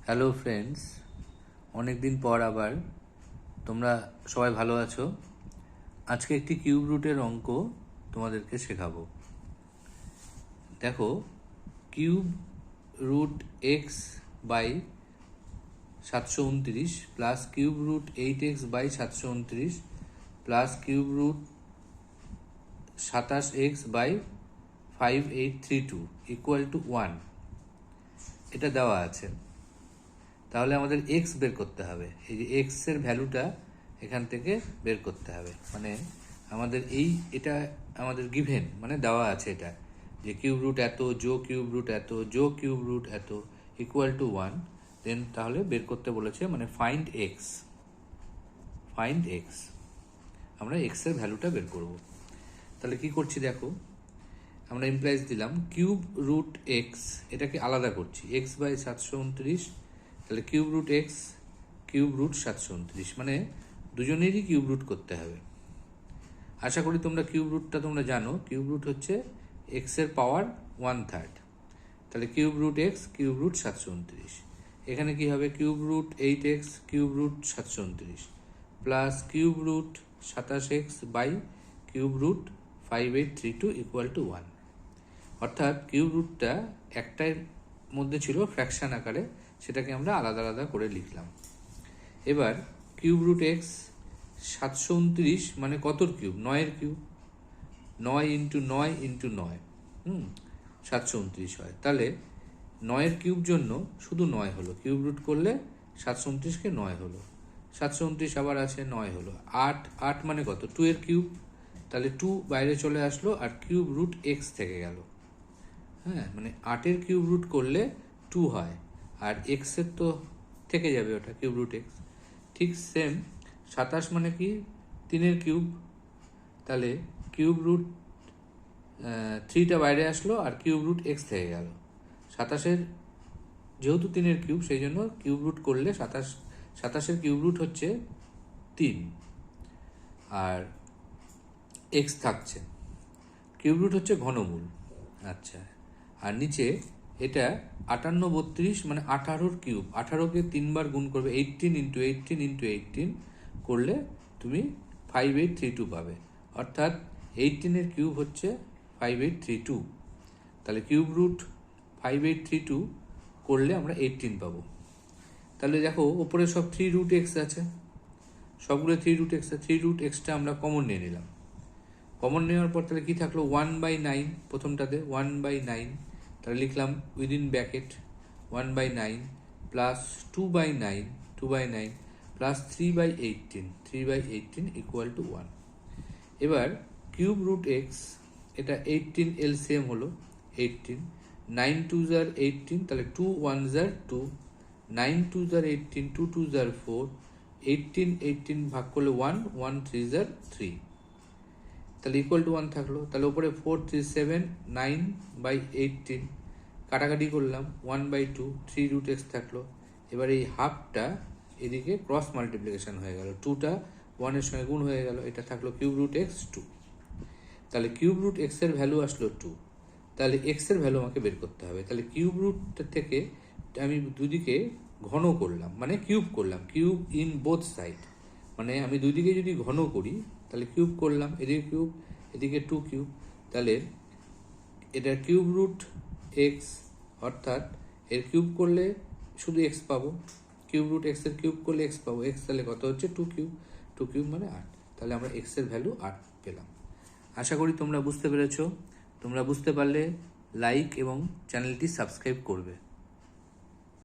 Hello friends, অনেক দিন পর আবার তোমরা সবাই ভালো আছো। আজকে একটি কিউব রুটের অঙ্ক তোমাদেরকে শেখাবো। দেখো, cube root x by 729 plus cube root 8x by 729 plus cube root 27x by 5832 equal to 1 এটা দেওয়া আছে। তাহলে আমাদের এক্স বের করতে হবে। এই যে এক্স এর ভ্যালুটা এখান থেকে বের করতে হবে, মানে আমাদের এটা আমাদের গিভেন, মানে দেওয়া আছে এটা যে কিউব রুট এত যোগ কিউব রুট এত যোগ কিউব রুট এত ইকুয়াল টু 1। দেন তাহলে বের করতে বলেছে, মানে ফাইন্ড এক্স। আমরা এক্স এর ভ্যালুটা বের করব। তাহলে কি করছি দেখো, আমরা ইমপ্লাইজ দিলাম কিউব রুট এক্স, এটাকে আলাদা করছি এক্স বাই 729। তাহলে cube root x cube root 729, মানে দুজনেরই কিউব রুট করতে হবে। আশা করি তোমরা কিউব রুটটা তোমরা জানো। কিউব রুট হচ্ছে এক্সের পাওয়ার 1/3। তাহলে cube root x cube root 729। এখানে কি হবে, cube root 8x cube root 729 plus cube root 27x by cube root 5832 equal to 1। অর্থাৎ কিউব রুটটা একটার মধ্যে ছিল ফ্র্যাকশন আকারে, সেটাকে আমরা আলাদা আলাদা করে লিখলাম। এবার কিউব রুট এক্স 729 মানে কতর কিউব? 9-এর কিউব। 9 ইন্টু 9 ইন্টু 9 729 হয়। তাহলে 9-এর কিউব জন্য শুধু 9 হলো, কিউব রুট করলে 729কে 9 হলো, 729 আবার আছে 9 হলো, 8 মানে কত? 2-এর কিউব। তাহলে 2 বাইরে চলে আসলো আর কিউব রুট এক্স থেকে গেল। হ্যাঁ, মানে 8-এর কিউব রুট করলে 2 হয়, আর এক্সের তো থেকে যাবে ওটা কিউব রুট এক্স। ঠিক সেম 27 মানে কি? 3-এর কিউব। তাহলে কিউব রুট 3টা বাইরে আসলো আর কিউব রুট এক্স থেকে গেল। 27-এর যেহেতু 3-এর কিউব, সেই জন্য কিউব রুট করলে 27-এর কিউব রুট হচ্ছে 3 আর এক্স থাকছে। কিউব রুট হচ্ছে ঘনমূল। আচ্ছা, আর নিচে এটা 58 32 মানে 18-র কিউব। 18কে 3বার গুণ করবে, 18 ইন্টু 18 ইন্টু 18 করলে তুমি 5832 পাবে। অর্থাৎ 18-এর কিউব হচ্ছে 5832। তাহলে কিউব রুট 5832 করলে আমরা 18 পাবো। তাহলে দেখো, ওপরে সব 3 রুট এক্স আছে, সবগুলো 3 রুট এক্স। 3 রুট এক্সটা আমরা কমন নিয়ে নিলাম। কমন নেওয়ার পর তাহলে কি থাকলো? 1/9, প্রথমটাতে 1/9। তাহলে লিখলাম within bracket 1/9 plus 2/9 plus 3/18 equal to 1। এবার কিউব রুট এক্স, এটা 18 এলসিএম হলো 18, 9 2s are 18, তাহলে 2 1s are 2, 9 2s are 18, 2 2s are 4, 18 ভাগ করলে 1, 1 3s are 3, তাহলে ইকুয়াল টু 1 থাকলো। তাহলে উপরে 4 3 7, 9/18 কাটাকাটি করলাম, 1/2, 3 রুট এক্স থাকলো। এবার এই হাফটা এদিকে ক্রস মাল্টিপ্লিকেশন হয়ে গেল, 2টা 1-এর সঙ্গে গুণ হয়ে গেল, এটা থাকলো কিউব রুট এক্স 2। তাহলে কিউব রুট এক্স এর ভ্যালু আসলো 2। তাহলে এক্স এর ভ্যালু আমাকে বের করতে হবে। তাহলে কিউব রুটটা থেকে আমি দুদিকে ঘন করলাম, মানে কিউব করলাম, কিউব ইন বোথ সাইড। মানে আমি দুদিকে যদি ঘন করি তাহলে কিউব করলাম, এদিকে কিউব এদিকে 2 কিউব। তাহলে এটা কিউব রুট এক্স, অর্থাৎ এর কিউব করলে শুধু এক্স পাবো, কিউব রুট এক্স এর কিউব করলে এক্স পাবো। এক্স তাহলে কত হচ্ছে? 2 কিউব মানে 8। তাহলে আমরা এক্স এর ভ্যালু 8 পেলাম। আশা করি তোমরা বুঝতে পেরেছো। তোমরা বুঝতে পারলে লাইক এবং চ্যানেলটি সাবস্ক্রাইব করবে।